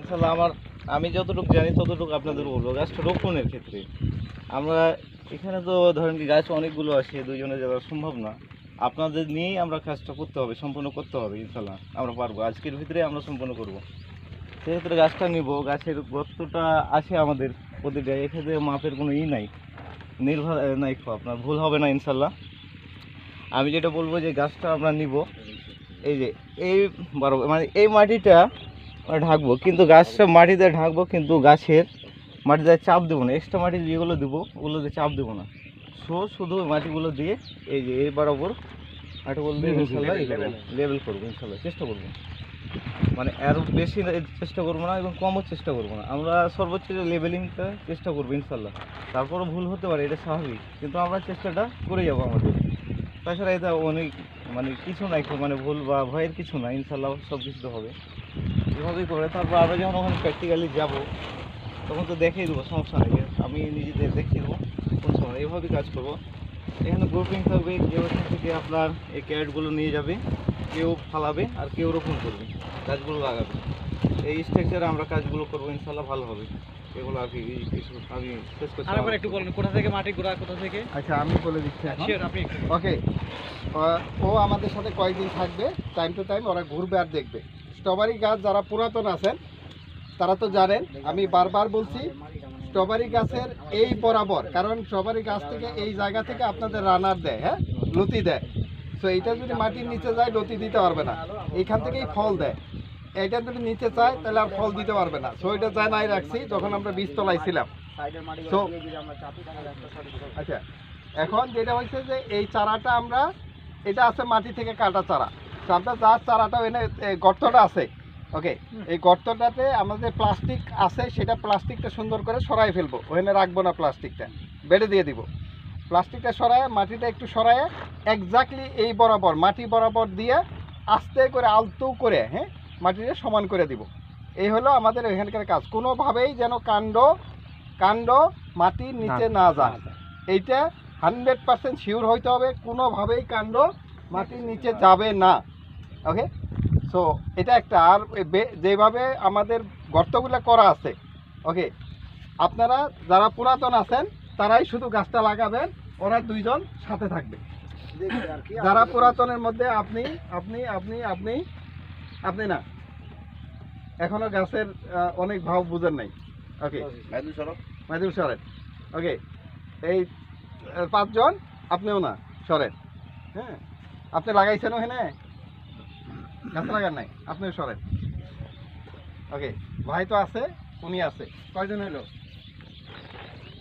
ইনশাল্লাহ আমি যতটুকু জানি ততটুকু আপনাদের বলবো। গাছটা রোপণের ক্ষেত্রে আমরা এখানে তো ধরেন কি গাছ অনেকগুলো আসে, দুইজনে যাওয়া সম্ভব না। আপনাদের নিয়েই আমরা কাজটা করতে হবে, সম্পূর্ণ করতে হবে। ইনশাল্লাহ আমরা পারবো, আজকের ভিতরে আমরা সম্পূর্ণ করব। সেক্ষেত্রে গাছটা নিব, গাছের গর্তটা আছে আমাদের প্রতিটা, এক্ষেত্রে মাপের কোনো নাই, নির্ভর নাই, আপনার ভুল হবে না ইনশাল্লাহ। আমি যেটা বলবো যে গাছটা আমরা নিব, এই যে এই মানে এই মাটিটা ঢাকবো, কিন্তু গাছটা মাটিতে ঢাকবো, কিন্তু গাছের মাটিতে চাপ দেবো না। এক্সট্রা মাটি যেগুলো দেবো ওগুলোতে চাপ দেবো না। শুধু মাটিগুলো দিয়ে এই যে এই বরাবর মাটিগুলো দিয়ে ইনশাল্লাহ লেবেল করবো, ইনশাল্লাহ চেষ্টা করবো। মানে আরও বেশি চেষ্টা করবো না এবং কমও চেষ্টা করবো না, আমরা সর্বোচ্চ লেবেলিংটা চেষ্টা করবো ইনশাল্লাহ। তারপরও ভুল হতে পারে, এটা স্বাভাবিক, কিন্তু আমরা চেষ্টাটা করে যাবো আমাদের। তাছাড়া এটা অনেক মানে কিছু নাই, মানে ভুল বা ভয়ের কিছু না, ইনশাল্লাহ সব কিছু তো হবে এভাবেই করে। তারপর আমরা যখন ওখানে প্র্যাকটিক্যালি যাবো তখন তো দেখিয়ে দেবো, সমস্যা নেই, আমি নিজেদের দেখিয়ে দেবো কোন সময়। এইভাবেই কাজ করবো। এখানে গ্রুপিং থাকবে, কেউ এখান থেকে আপনার এই ক্যারেটগুলো নিয়ে যাবে, কেউ ফালাবে আর কেউ রোপণ করবে, গাছগুলো লাগাবে। এই স্ট্রাকচারে আমরা কাজগুলো করবো, ইনশাল্লাহ ভালো হবে। এগুলো আর কি কিছু আমি শেষ করছি। আরেকবার একটু বলেন কোথা থেকে মাটি গোড়া কোথা থেকে? আচ্ছা, আমি বলে দিচ্ছি এখন। আপনি ওকে, ও আমাদের সাথে কয়েকদিন থাকবে, টাইম টু টাইম ওরা ঘুরবে আর দেখবে। স্ট্রবেরি গাছ যারা পুরাতন আছেন তারা তো জানেন, আমি বারবার বলছি স্ট্রবেরি গাছের এই বরাবর, কারণ স্ট্রবেরি গাছ থেকে এই জায়গা থেকে আপনাদের রানার দেয়, হ্যাঁ, লতি দেয়। সো এইটা যদি মাটির নিচে যায় লতি দিতে পারবে না, এইখান থেকেই ফল দেয়। এইটা যদি নিচে চায় তাহলে আর ফল দিতে পারবে না। সো এটা যায় নাই রাখছি যখন আমরা বীজ তলাইছিলাম। সো আচ্ছা, এখন যেটা হয়েছে যে এই চারাটা আমরা, এটা আছে মাটি থেকে কাটা চারা। তো আমরা যার চারাটা এনে গর্তটা আছে, ওকে, এই গর্তটাতে আমাদের প্লাস্টিক আছে, সেটা প্লাস্টিকটা সুন্দর করে সরাই ফেলবো, ওখানে রাখবো না, প্লাস্টিকটা বেড়ে দিয়ে দিব। প্লাস্টিকটা সরায়, মাটিটা একটু সরায়, এক্স্যাক্টলি এই বরাবর মাটি বরাবর দিয়ে আস্তে করে আলতো করে, হ্যাঁ, মাটিটা সমান করে দিব। এই হলো আমাদের এখানকার কাজ। কোনোভাবেই যেন কাণ্ড মাটির নিচে না যায়, এইটা 100% শিওর হইতে হবে। কোনোভাবেই কাণ্ড মাটির নিচে যাবে না, ওকে। সো এটা একটা। আর যেভাবে আমাদের গর্তগুলো করা আছে, ওকে, আপনারা যারা পুরাতন আছেন তারাই শুধু গাছটা লাগাবেন, ওরা দুইজন সাথে থাকবে। যারা পুরাতনের মধ্যে আপনি আপনি আপনি আপনি আপনি না, এখনো গাছের অনেক ভাব বুঝেন নাই, ওকে, মাইদুল সরেন, ওকে, এই 5 জন, আপনিও না সরেন, হ্যাঁ, আপনি লাগাইছেন ওখানে গাছ লাগান নাই, আপনিও সরেন, ওকে। ভাই তো আছে, উনি আছে, কয়জন হইলো?